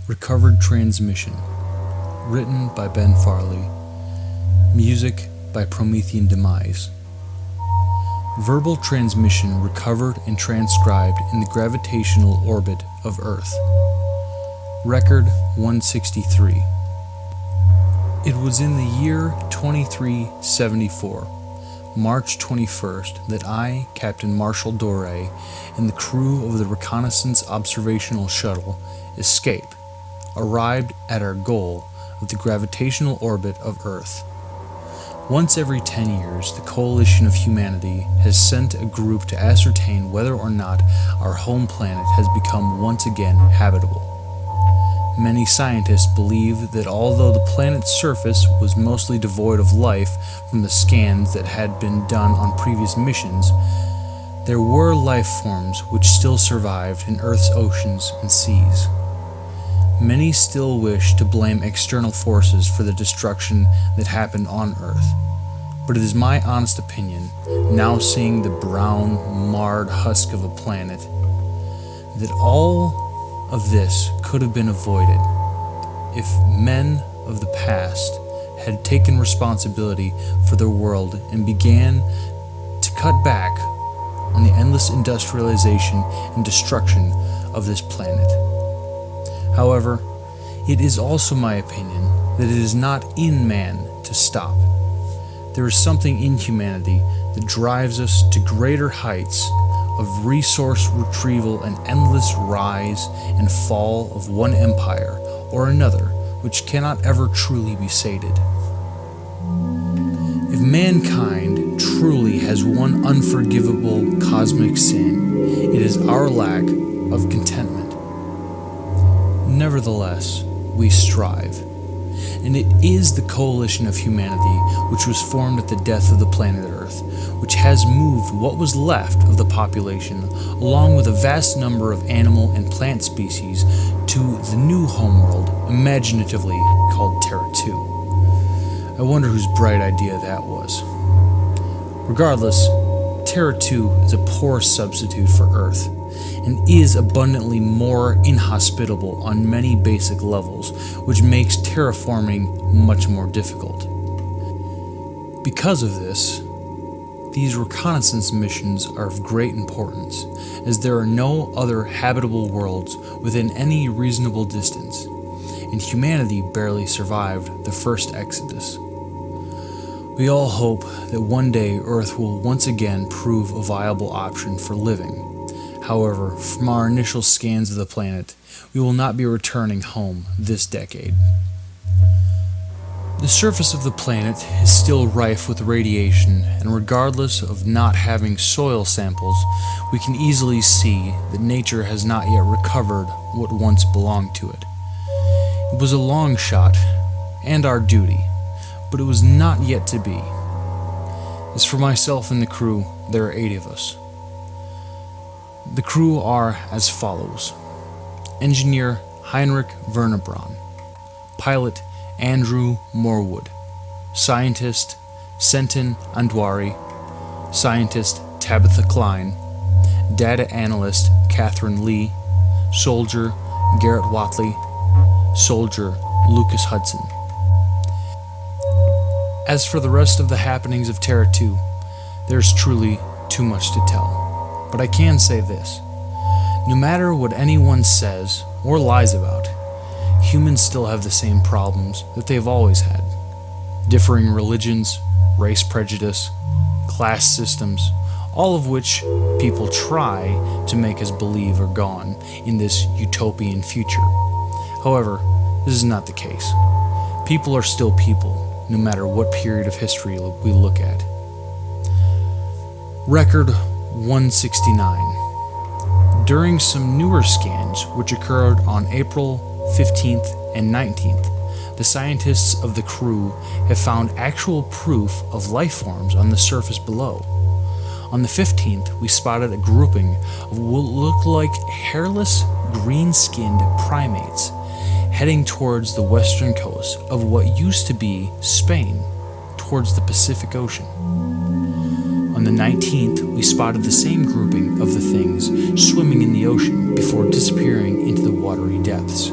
Recovered Transmission, written by Ben Farley, music by Promethean Demise. Verbal transmission recovered and transcribed in the gravitational orbit of Earth. Record 163. It was in the year 2374, March 21st, that I, Captain Marshall Doré, and the crew of the Reconnaissance Observational Shuttle arrived at our goal of the gravitational orbit of Earth. Once every 10 years, the Coalition of Humanity has sent a group to ascertain whether or not our home planet has become once again habitable. Many scientists believe that although the planet's surface was mostly devoid of life from the scans that had been done on previous missions, there were life forms which still survived in Earth's oceans and seas. Many still wish to blame external forces for the destruction that happened on Earth, but it is my honest opinion, now seeing the brown, marred husk of a planet, that all of this could have been avoided if men of the past had taken responsibility for their world and began to cut back on the endless industrialization and destruction of this planet. However, it is also my opinion that it is not in man to stop. There is something in humanity that drives us to greater heights of resource retrieval and endless rise and fall of one empire or another which cannot ever truly be sated. If mankind truly has one unforgivable cosmic sin, it is our lack of contentment. Nevertheless, we strive, and it is the Coalition of Humanity which was formed at the death of the planet Earth, which has moved what was left of the population, along with a vast number of animal and plant species, to the new homeworld, imaginatively called Terra 2. I wonder whose bright idea that was. Regardless, Terra 2 is a poor substitute for Earth, and is abundantly more inhospitable on many basic levels, which makes terraforming much more difficult. Because of this, these reconnaissance missions are of great importance, as there are no other habitable worlds within any reasonable distance, and humanity barely survived the first exodus. We all hope that one day Earth will once again prove a viable option for living. However, from our initial scans of the planet, we will not be returning home this decade. The surface of the planet is still rife with radiation, and regardless of not having soil samples, we can easily see that nature has not yet recovered what once belonged to it. It was a long shot, and our duty, but it was not yet to be. As for myself and the crew, there are 8 of us. The crew are as follows: Engineer Heinrich Vernebraun, Pilot Andrew Morwood, Scientist Sentin Andwari, Scientist Tabitha Klein, Data Analyst Catherine Lee, Soldier Garrett Watley, Soldier Lucas Hudson. As for the rest of the happenings of Terra 2, there's truly too much to tell. But I can say this: no matter what anyone says or lies about, humans still have the same problems that they've always had. Differing religions, race prejudice, class systems, all of which people try to make us believe are gone in this utopian future. However, this is not the case. People are still people, no matter what period of history we look at. Record 169. During some newer scans, which occurred on April 15th and 19th, the scientists of the crew have found actual proof of life forms on the surface below. On the 15th, we spotted a grouping of what looked like hairless, green-skinned primates heading towards the western coast of what used to be Spain, towards the Pacific Ocean. On the 19th, we spotted the same grouping of the things swimming in the ocean before disappearing into the watery depths.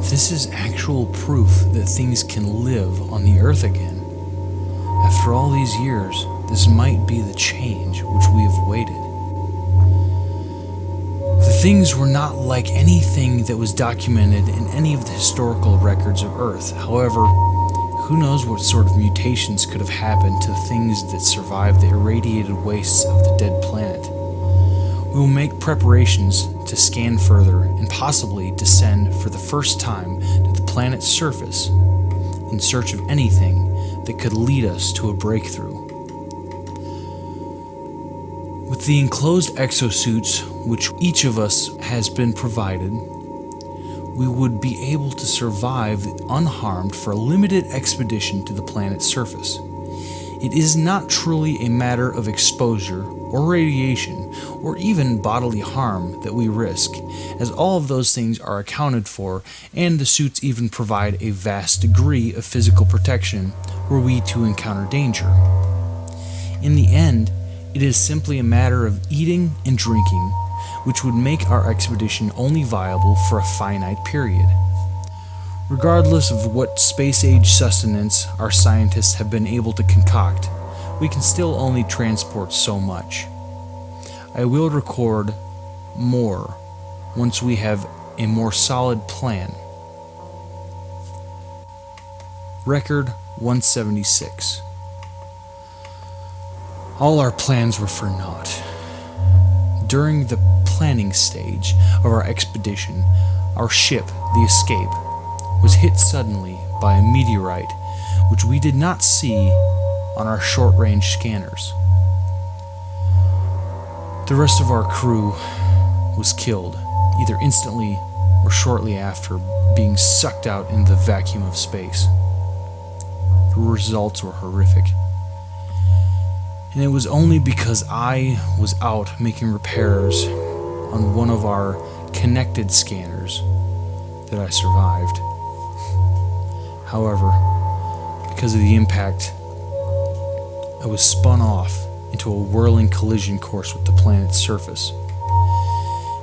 This is actual proof that things can live on the Earth again. After all these years, this might be the change which we have waited. The things were not like anything that was documented in any of the historical records of Earth. However, who knows what sort of mutations could have happened to things that survived the irradiated wastes of the dead planet. We will make preparations to scan further and possibly descend for the first time to the planet's surface in search of anything that could lead us to a breakthrough. With the enclosed exosuits which each of us has been provided, we would be able to survive unharmed for a limited expedition to the planet's surface. It is not truly a matter of exposure or radiation or even bodily harm that we risk, as all of those things are accounted for, and the suits even provide a vast degree of physical protection were we to encounter danger. In the end, it is simply a matter of eating and drinking, which would make our expedition only viable for a finite period. Regardless of what space-age sustenance our scientists have been able to concoct, we can still only transport so much. I will record more once we have a more solid plan. Record 176. All our plans were for naught. During the planning stage of our expedition, our ship, the Escape, was hit suddenly by a meteorite which we did not see on our short-range scanners. The rest of our crew was killed, either instantly or shortly after being sucked out in the vacuum of space. The results were horrific. And it was only because I was out making repairs on one of our connected scanners that I survived. However, because of the impact, I was spun off into a whirling collision course with the planet's surface.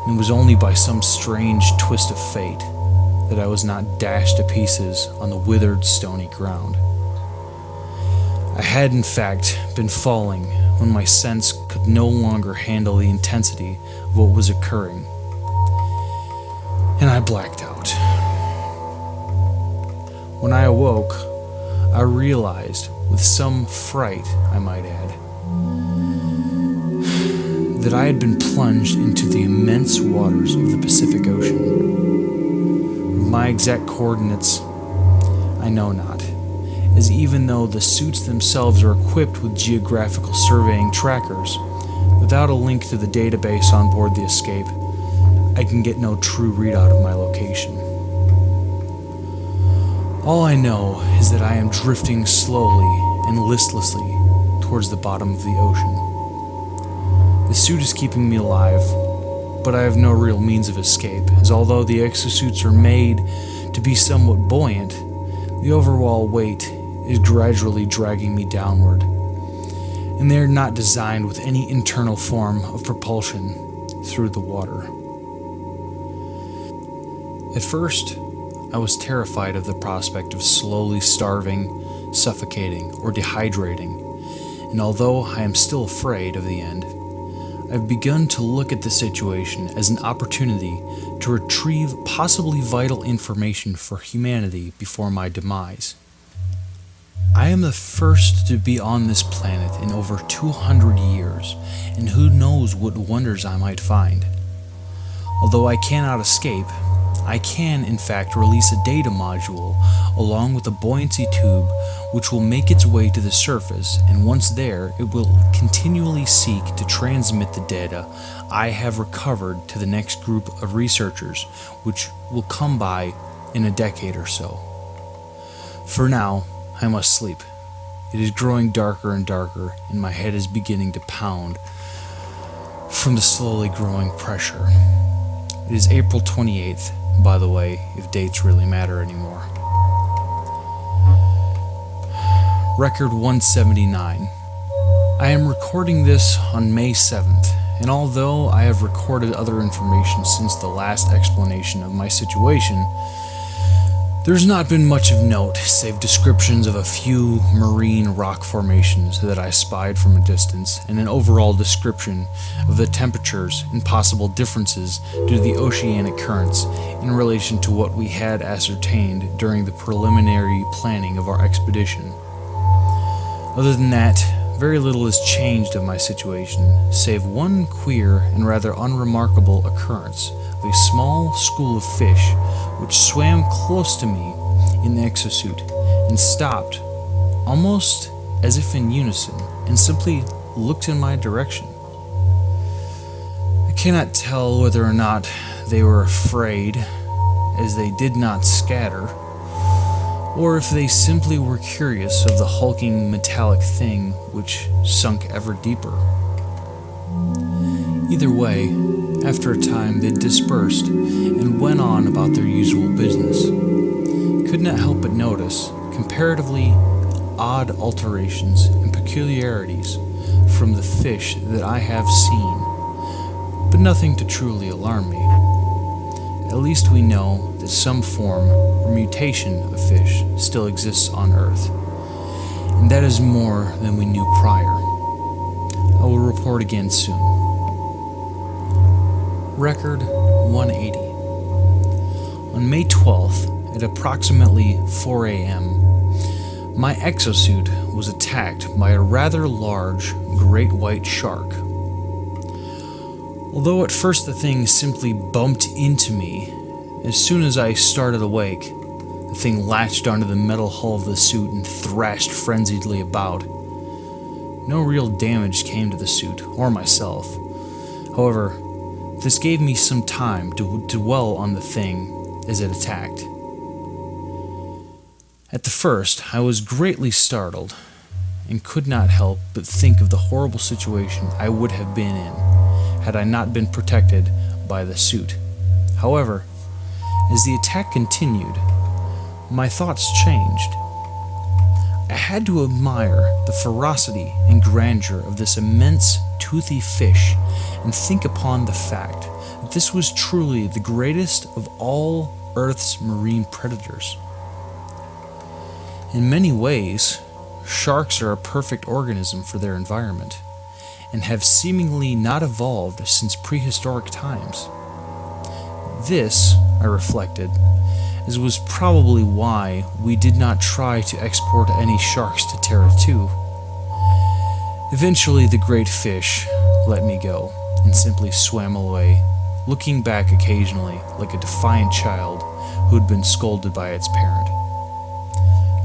And it was only by some strange twist of fate that I was not dashed to pieces on the withered, stony ground. I had, in fact, been falling when my sense could no longer handle the intensity of what was occurring, and I blacked out. When I awoke, I realized, with some fright, I might add, that I had been plunged into the immense waters of the Pacific Ocean. My exact coordinates, I know not, as even though the suits themselves are equipped with geographical surveying trackers, without a link to the database on board the Escape, I can get no true readout of my location. All I know is that I am drifting slowly and listlessly towards the bottom of the ocean. The suit is keeping me alive, but I have no real means of escape, as although the exosuits are made to be somewhat buoyant, the overall weight is gradually dragging me downward, and they are not designed with any internal form of propulsion through the water. At first, I was terrified of the prospect of slowly starving, suffocating, or dehydrating, and although I am still afraid of the end, I've begun to look at the situation as an opportunity to retrieve possibly vital information for humanity before my demise. I am the first to be on this planet in over 200 years, and who knows what wonders I might find. Although I cannot escape, I can in fact release a data module along with a buoyancy tube which will make its way to the surface, and once there it will continually seek to transmit the data I have recovered to the next group of researchers, which will come by in a decade or so. For now, I must sleep. It is growing darker and darker, and my head is beginning to pound from the slowly growing pressure. It is April 28th, by the way, if dates really matter anymore. Record 179. I am recording this on May 7th, and although I have recorded other information since the last explanation of my situation, There's not been much of note, save descriptions of a few marine rock formations that I spied from a distance, and an overall description of the temperatures and possible differences due to the oceanic currents in relation to what we had ascertained during the preliminary planning of our expedition. Other than that, very little has changed of my situation, save one queer and rather unremarkable occurrence of a small school of fish which swam close to me in the exosuit and stopped, almost as if in unison, and simply looked in my direction. I cannot tell whether or not they were afraid, as they did not scatter, or if they simply were curious of the hulking metallic thing which sunk ever deeper. Either way, after a time they dispersed and went on about their usual business. Could not help but notice comparatively odd alterations and peculiarities from the fish that I have seen, but nothing to truly alarm me. At least we know that some form or mutation of fish still exists on Earth, and that is more than we knew prior. I will report again soon. Record 180. On May 12th, at approximately 4 a.m., my exosuit was attacked by a rather large great white shark. Although at first the thing simply bumped into me, as soon as I started awake, the thing latched onto the metal hull of the suit and thrashed frenziedly about. No real damage came to the suit or myself. However, this gave me some time to dwell on the thing as it attacked. At the first, I was greatly startled and could not help but think of the horrible situation I would have been in had I not been protected by the suit. However, as the attack continued, my thoughts changed. I had to admire the ferocity and grandeur of this immense, toothy fish and think upon the fact that this was truly the greatest of all Earth's marine predators. In many ways, sharks are a perfect organism for their environment, and have seemingly not evolved since prehistoric times. This, I reflected, as was probably why we did not try to export any sharks to Terra 2. Eventually the great fish let me go and simply swam away, looking back occasionally like a defiant child who had been scolded by its parent.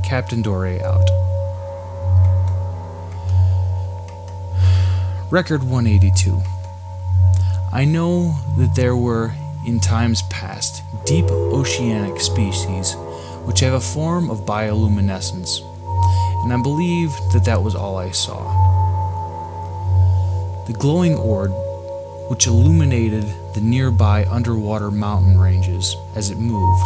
Captain Doré out. Record 182. I know that there were, in times past, deep oceanic species which have a form of bioluminescence, and I believe that that was all I saw. The glowing orb, which illuminated the nearby underwater mountain ranges as it moved,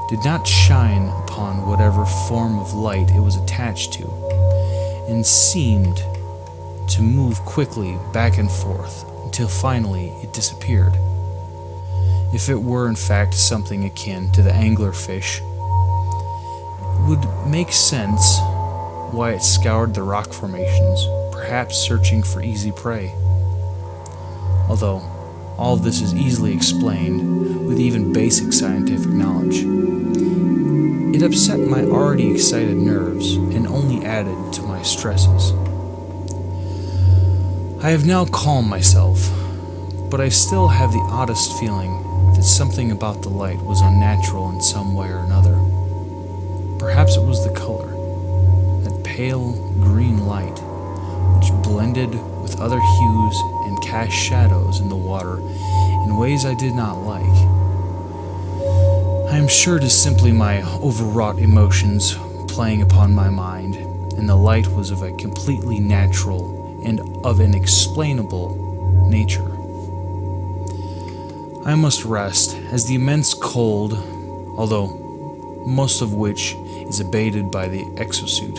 did not shine upon whatever form of light it was attached to, and seemed to move quickly back and forth until finally it disappeared. If it were in fact something akin to the anglerfish, it would make sense why it scoured the rock formations, perhaps searching for easy prey. Although all of this is easily explained with even basic scientific knowledge, it upset my already excited nerves and only added to my stresses. I have now calmed myself, but I still have the oddest feeling that something about the light was unnatural in some way or another. Perhaps it was the color, that pale green light, which blended with other hues and cast shadows in the water in ways I did not like. I am sure it is simply my overwrought emotions playing upon my mind, and the light was of a completely natural and of an explainable nature. I must rest, as the immense cold, although most of which is abated by the exosuit,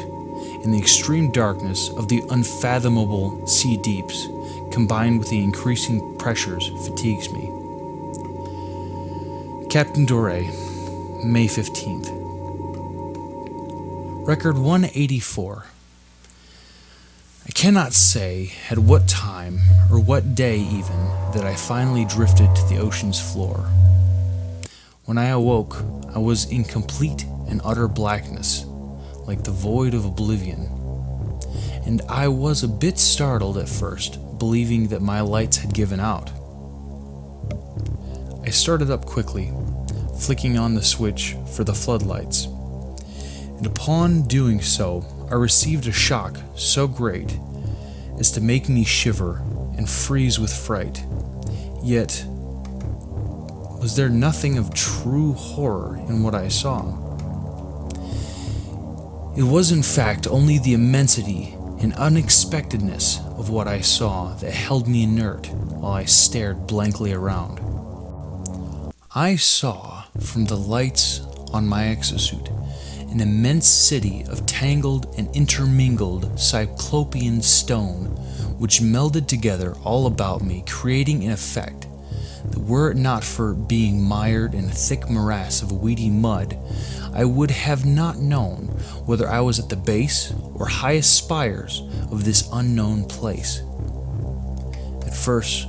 and the extreme darkness of the unfathomable sea deeps, combined with the increasing pressures, fatigues me. Captain Doré, May 15th. Record 184. I cannot say at what time, or what day even, that I finally drifted to the ocean's floor. When I awoke, I was in complete and utter blackness, like the void of oblivion. And I was a bit startled at first, believing that my lights had given out. I started up quickly, flicking on the switch for the floodlights. And upon doing so, I received a shock so great as to make me shiver and freeze with fright. Yet, was there nothing of true horror in what I saw? It was in fact only the immensity and unexpectedness of what I saw that held me inert while I stared blankly around. I saw, from the lights on my exosuit, an immense city of tangled and intermingled cyclopean stone which melded together all about me, creating an effect that, were it not for being mired in a thick morass of weedy mud, I would have not known whether I was at the base or highest spires of this unknown place. At first,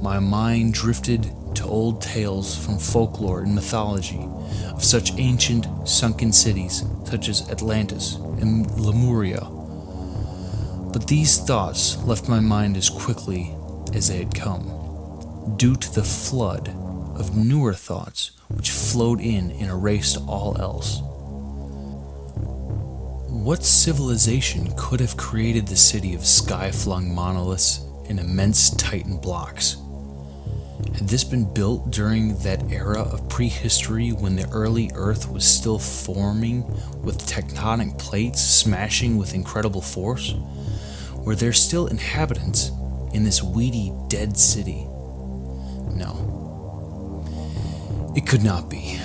my mind drifted to old tales from folklore and mythology of such ancient, sunken cities such as Atlantis and Lemuria. But these thoughts left my mind as quickly as they had come, due to the flood of newer thoughts which flowed in and erased all else. What civilization could have created the city of sky-flung monoliths and immense Titan blocks? Had this been built during that era of prehistory when the early Earth was still forming, with tectonic plates smashing with incredible force? Were there still inhabitants in this weedy, dead city? No. It could not be.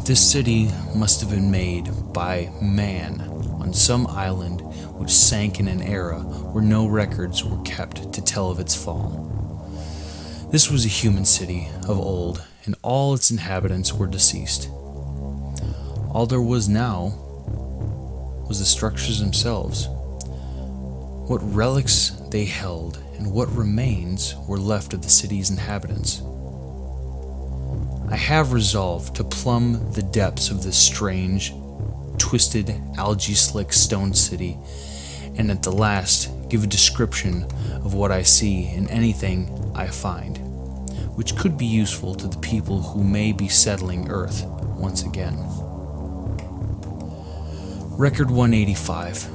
This city must have been made by man on some island which sank in an era where no records were kept to tell of its fall. This was a human city of old, and all its inhabitants were deceased. All there was now was the structures themselves. What relics they held, and what remains were left of the city's inhabitants. I have resolved to plumb the depths of this strange, twisted, algae-slick stone city, and at the last give a description of what I see in anything I find, which could be useful to the people who may be settling Earth once again. Record 185.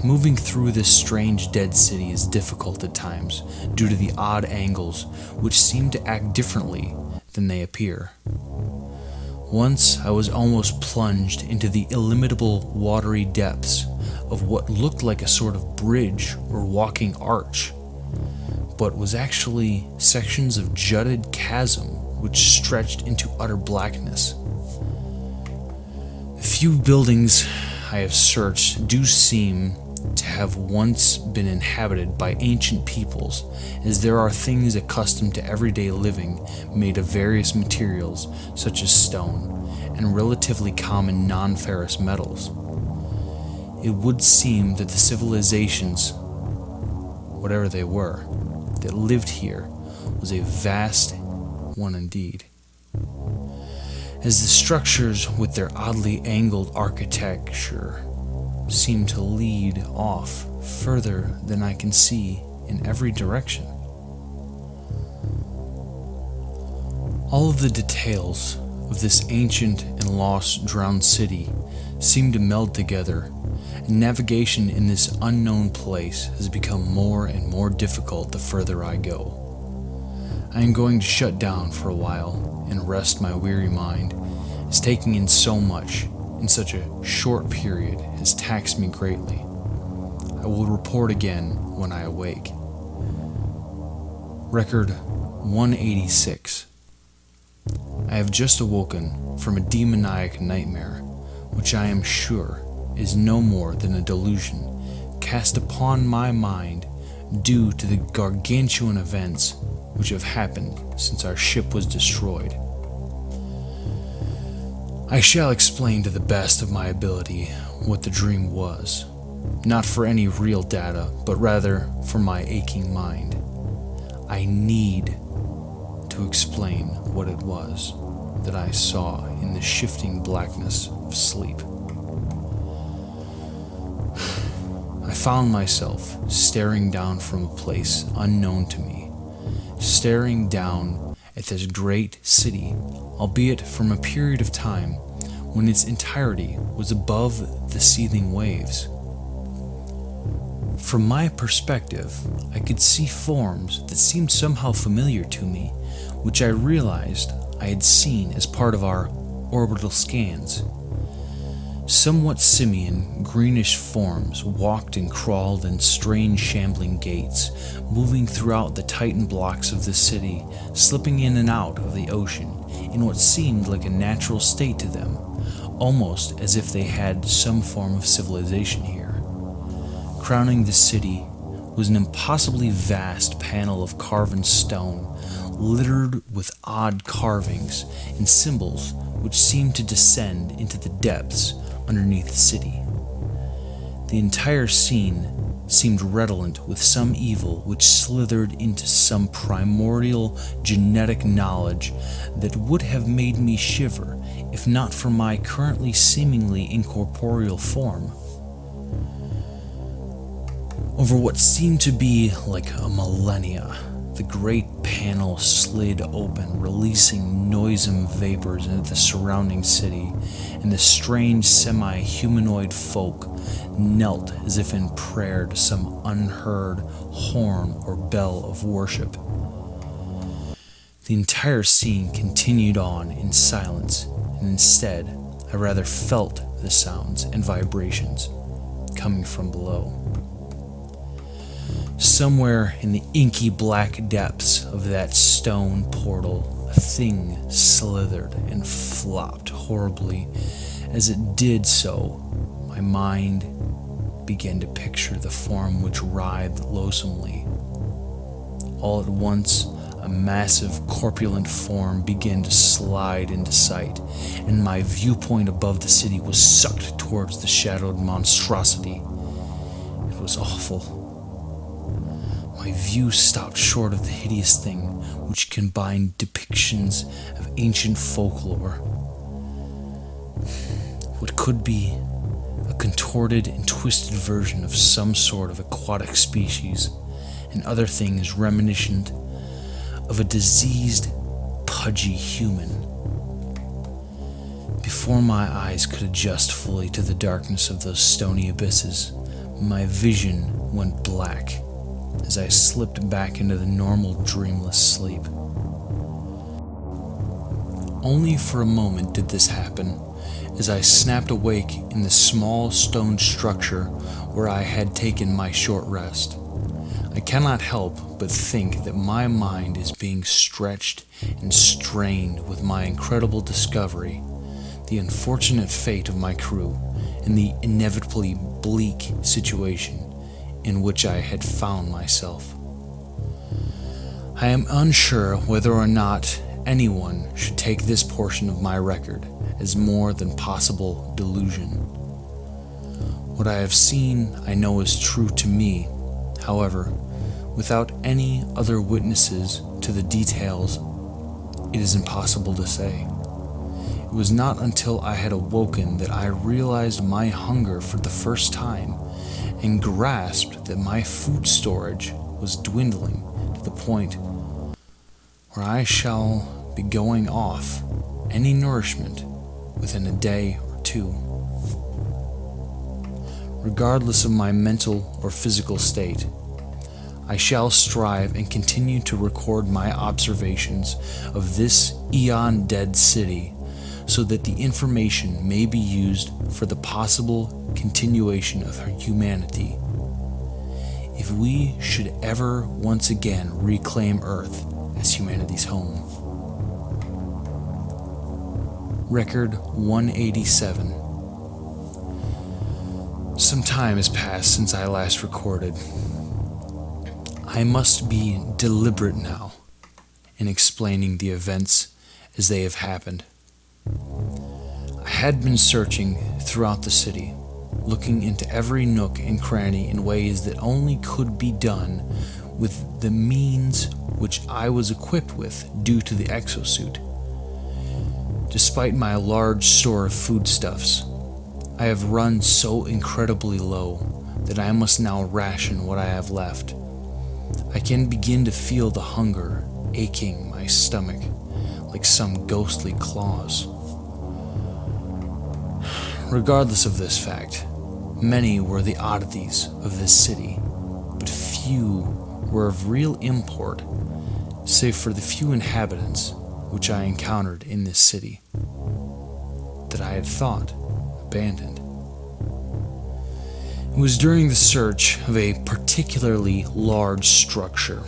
Moving through this strange dead city is difficult at times due to the odd angles which seem to act differently than they appear. Once I was almost plunged into the illimitable watery depths of what looked like a sort of bridge or walking arch, but was actually sections of jutted chasm which stretched into utter blackness. The few buildings I have searched do seem to have once been inhabited by ancient peoples, as there are things accustomed to everyday living made of various materials such as stone and relatively common non-ferrous metals. It would seem that the civilizations, whatever they were, that lived here was a vast one indeed, as the structures with their oddly angled architecture seem to lead off further than I can see in every direction. All of the details of this ancient and lost drowned city seem to meld together, and navigation in this unknown place has become more and more difficult the further I go. I am going to shut down for a while and rest my weary mind, as taking in so much in such a short period has taxed me greatly. I will report again when I awake. Record 186. I have just awoken from a demoniac nightmare, which I am sure is no more than a delusion cast upon my mind due to the gargantuan events which have happened since our ship was destroyed. I shall explain to the best of my ability what the dream was, not for any real data, but rather for my aching mind. I need to explain what it was that I saw in the shifting blackness of sleep. I found myself staring down from a place unknown to me, staring down at this great city, albeit from a period of time when its entirety was above the seething waves. From my perspective, I could see forms that seemed somehow familiar to me, which I realized I had seen as part of our orbital scans. Somewhat simian, greenish forms walked and crawled in strange shambling gaits, moving throughout the tightened blocks of the city, slipping in and out of the ocean in what seemed like a natural state to them, almost as if they had some form of civilization here. Crowning the city was an impossibly vast panel of carven stone, littered with odd carvings and symbols which seemed to descend into the depths underneath the city. The entire scene seemed redolent with some evil which slithered into some primordial genetic knowledge that would have made me shiver if not for my currently seemingly incorporeal form. Over what seemed to be like a millennia, the great panel slid open, releasing noisome vapors into the surrounding city, and the strange semi-humanoid folk knelt as if in prayer to some unheard horn or bell of worship. The entire scene continued on in silence, and instead, I rather felt the sounds and vibrations coming from below. Somewhere in the inky black depths of that stone portal, a thing slithered and flopped horribly. As it did so, my mind began to picture the form which writhed loathsomely. All at once, a massive, corpulent form began to slide into sight, and my viewpoint above the city was sucked towards the shadowed monstrosity. It was awful. My view stopped short of the hideous thing which combined depictions of ancient folklore. What could be a contorted and twisted version of some sort of aquatic species, and other things reminiscent of a diseased, pudgy human. Before my eyes could adjust fully to the darkness of those stony abysses, my vision went black as I slipped back into the normal dreamless sleep. Only for a moment did this happen, as I snapped awake in the small stone structure where I had taken my short rest. I cannot help but think that my mind is being stretched and strained with my incredible discovery, the unfortunate fate of my crew, and the inevitably bleak situation in which I had found myself. I am unsure whether or not anyone should take this portion of my record as more than possible delusion. What I have seen I know is true to me, however, without any other witnesses to the details, it is impossible to say. It was not until I had awoken that I realized my hunger for the first time, and grasped that my food storage was dwindling to the point where I shall be going off any nourishment within a day or two. Regardless of my mental or physical state, I shall strive and continue to record my observations of this eon-dead city so that the information may be used for the possible continuation of her humanity. If we should ever once again reclaim Earth as humanity's home. Record 187. Some time has passed since I last recorded. I must be deliberate now in explaining the events as they have happened. I had been searching throughout the city, looking into every nook and cranny in ways that only could be done with the means which I was equipped with due to the exosuit. Despite my large store of foodstuffs, I have run so incredibly low that I must now ration what I have left. I can begin to feel the hunger aching my stomach like some ghostly claws. Regardless of this fact, many were the oddities of this city, but few were of real import, save for the few inhabitants which I encountered in this city that I had thought abandoned. It was during the search of a particularly large structure,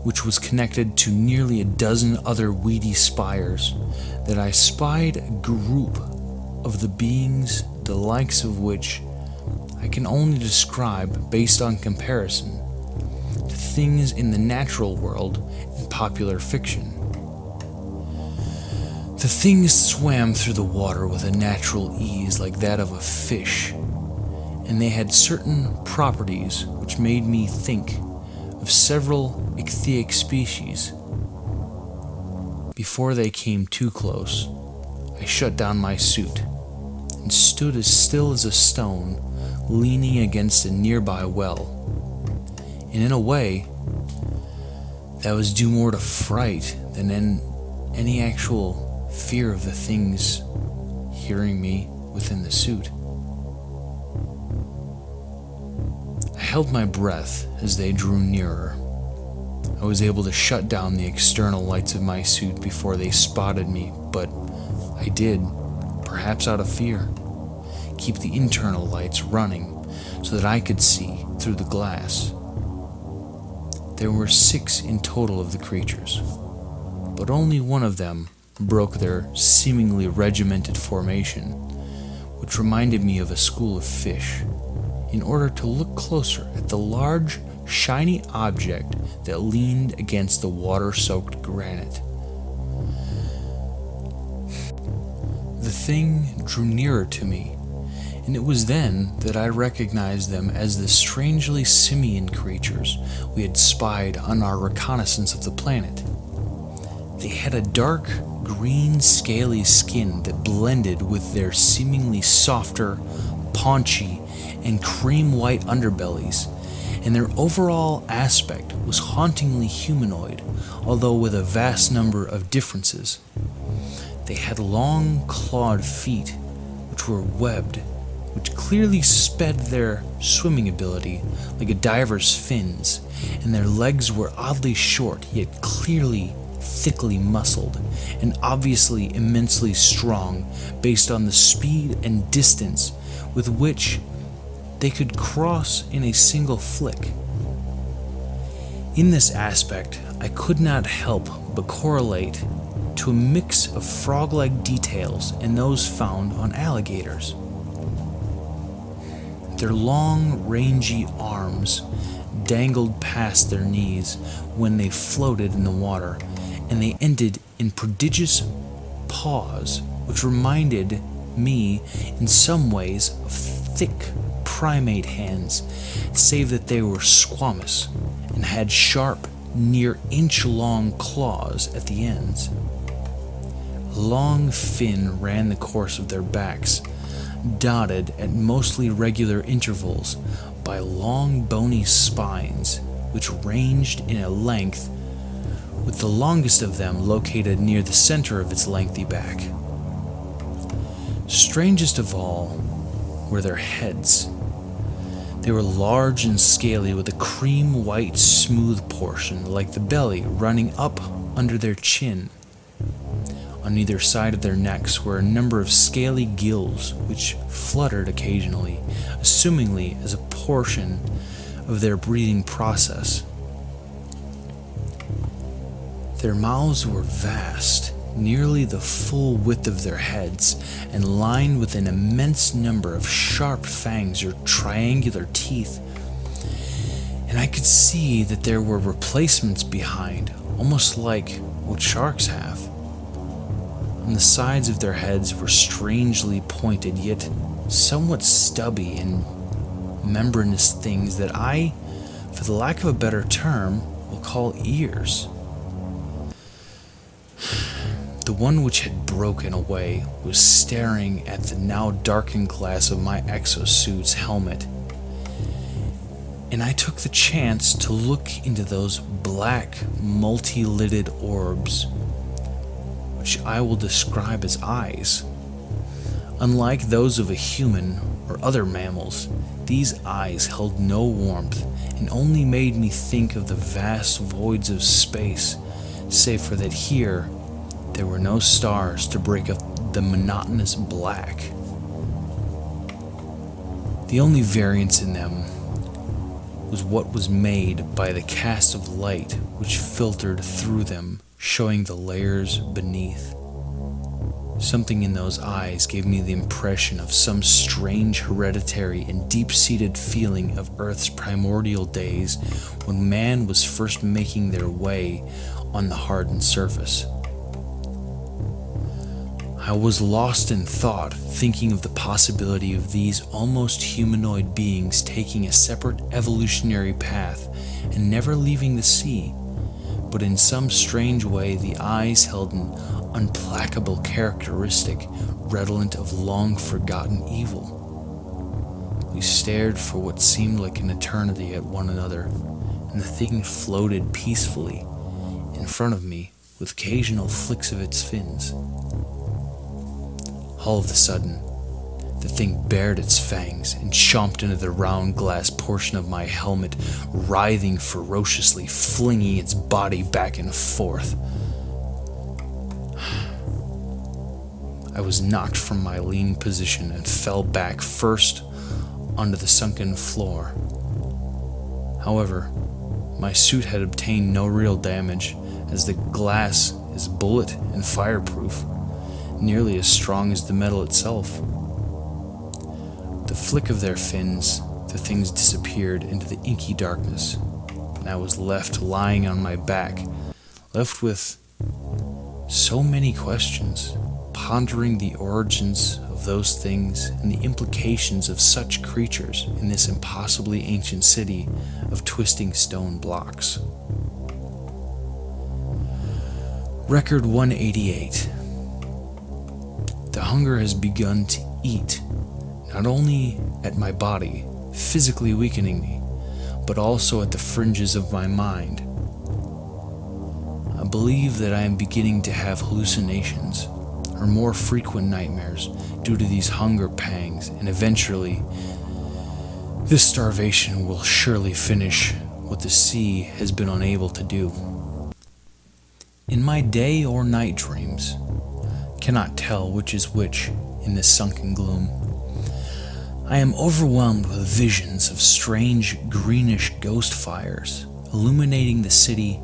which was connected to nearly a dozen other weedy spires, that I spied a group of the beings the likes of which I can only describe based on comparison to things in the natural world and popular fiction. The things swam through the water with a natural ease like that of a fish, and they had certain properties which made me think of several ichthytic species. Before they came too close, I shut down my suit and stood as still as a stone, leaning against a nearby well. And in a way, that was due more to fright than any actual fear of the things hearing me within the suit. I held my breath as they drew nearer. I was able to shut down the external lights of my suit before they spotted me, but I did, perhaps out of fear, keep the internal lights running so that I could see through the glass. There were 6 in total of the creatures, but only one of them broke their seemingly regimented formation, which reminded me of a school of fish, in order to look closer at the large, shiny object that leaned against the water-soaked granite. The thing drew nearer to me, and it was then that I recognized them as the strangely simian creatures we had spied on our reconnaissance of the planet. They had a dark, green, scaly skin that blended with their seemingly softer, paunchy, and cream-white underbellies, and their overall aspect was hauntingly humanoid, although with a vast number of differences. They had long, clawed feet, which were webbed, which clearly sped their swimming ability like a diver's fins, and their legs were oddly short, yet clearly thickly muscled, and obviously immensely strong based on the speed and distance with which they could cross in a single flick. In this aspect, I could not help but correlate to a mix of frog-like details and those found on alligators. Their long, rangy arms dangled past their knees when they floated in the water, and they ended in prodigious paws which reminded me in some ways of thick primate hands, save that they were squamous and had sharp, near inch-long claws at the ends. A long fin ran the course of their backs, dotted at mostly regular intervals by long bony spines which ranged in a length, with the longest of them located near the center of its lengthy back. Strangest of all were their heads. They were large and scaly, with a cream-white smooth portion like the belly running up under their chin. On either side of their necks were a number of scaly gills which fluttered occasionally, assumingly as a portion of their breathing process. Their mouths were vast, nearly the full width of their heads, and lined with an immense number of sharp fangs or triangular teeth. And I could see that there were replacements behind, almost like what sharks have. On the sides of their heads were strangely pointed, yet somewhat stubby and membranous things that I, for the lack of a better term, will call ears. The one which had broken away was staring at the now darkened glass of my exosuit's helmet, and I took the chance to look into those black, multi-lidded orbs, which I will describe as eyes. Unlike those of a human or other mammals, these eyes held no warmth and only made me think of the vast voids of space, save for that here there were no stars to break up the monotonous black. The only variance in them was what was made by the cast of light which filtered through them, showing the layers beneath. Something in those eyes gave me the impression of some strange hereditary and deep-seated feeling of Earth's primordial days when man was first making their way on the hardened surface. I was lost in thought, thinking of the possibility of these almost humanoid beings taking a separate evolutionary path and never leaving the sea, but in some strange way the eyes held an unplacable characteristic redolent of long-forgotten evil. We stared for what seemed like an eternity at one another, and the thing floated peacefully in front of me with occasional flicks of its fins. All of a sudden, the thing bared its fangs and chomped into the round glass portion of my helmet, writhing ferociously, flinging its body back and forth. I was knocked from my lean position and fell back first onto the sunken floor. However, my suit had obtained no real damage, as the glass is bullet and fireproof, nearly as strong as the metal itself. The flick of their fins, the things disappeared into the inky darkness, and I was left lying on my back, left with so many questions, pondering the origins of those things and the implications of such creatures in this impossibly ancient city of twisting stone blocks. Record 188. The hunger has begun to eat, not only at my body, physically weakening me, but also at the fringes of my mind. I believe that I am beginning to have hallucinations, or more frequent nightmares, due to these hunger pangs, and eventually, this starvation will surely finish what the sea has been unable to do. In my day or night dreams, cannot tell which is which in this sunken gloom, I am overwhelmed with visions of strange greenish ghost fires illuminating the city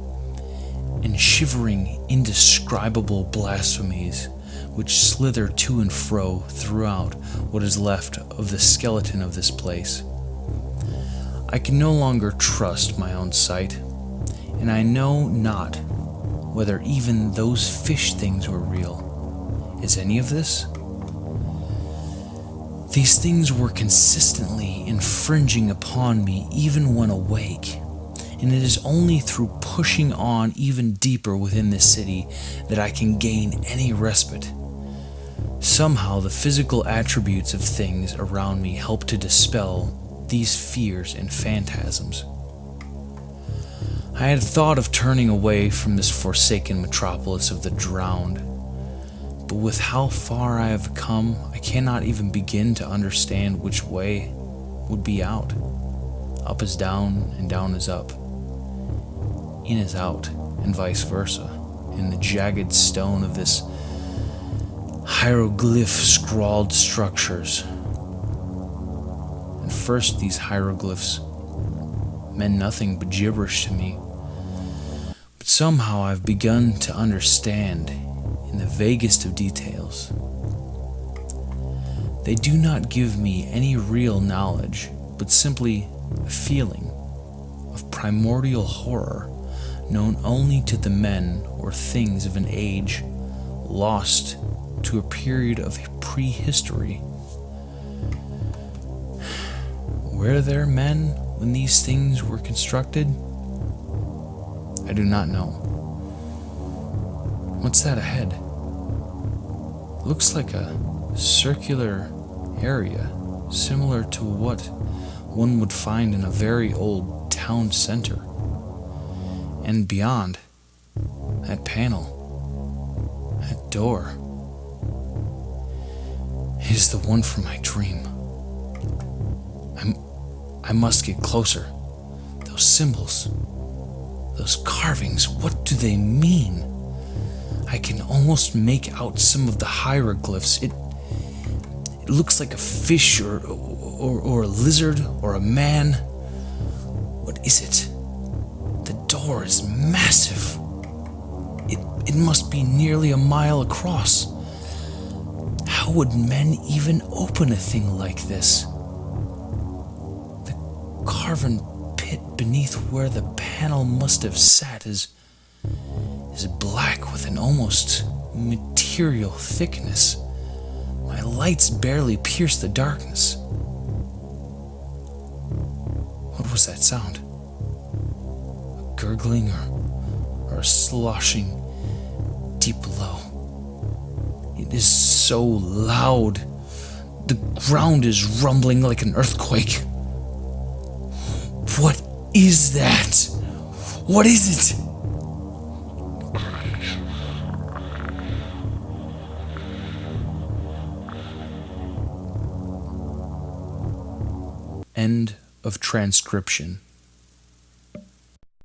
and shivering indescribable blasphemies which slither to and fro throughout what is left of the skeleton of this place. I can no longer trust my own sight, and I know not whether even those fish things were real. Is any of this? These things were consistently infringing upon me even when awake, and it is only through pushing on even deeper within this city that I can gain any respite. Somehow the physical attributes of things around me help to dispel these fears and phantasms. I had thought of turning away from this forsaken metropolis of the drowned, but with how far I have come, I cannot even begin to understand which way would be out. Up is down, and down is up. In is out, and vice versa, in the jagged stone of this hieroglyph-scrawled structures. At first, these hieroglyphs meant nothing but gibberish to me, but somehow I've begun to understand in the vaguest of details. They do not give me any real knowledge, but simply a feeling of primordial horror known only to the men or things of an age lost to a period of prehistory. Were there men when these things were constructed? I do not know. What's that ahead? Looks like a circular area, similar to what one would find in a very old town center. And beyond, that panel, that door, is the one from my dream. I must get closer. Those symbols, those carvings, what do they mean? I can almost make out some of the hieroglyphs. It looks like a fish or a lizard or a man. What is it? The door is massive. It must be nearly a mile across. How would men even open a thing like this? The carven pit beneath where the panel must have sat is black with an almost material thickness. My lights barely pierce the darkness. What was that sound? A gurgling or a sloshing deep below? It is so loud. The ground is rumbling like an earthquake. What is that? What is it? End of transcription.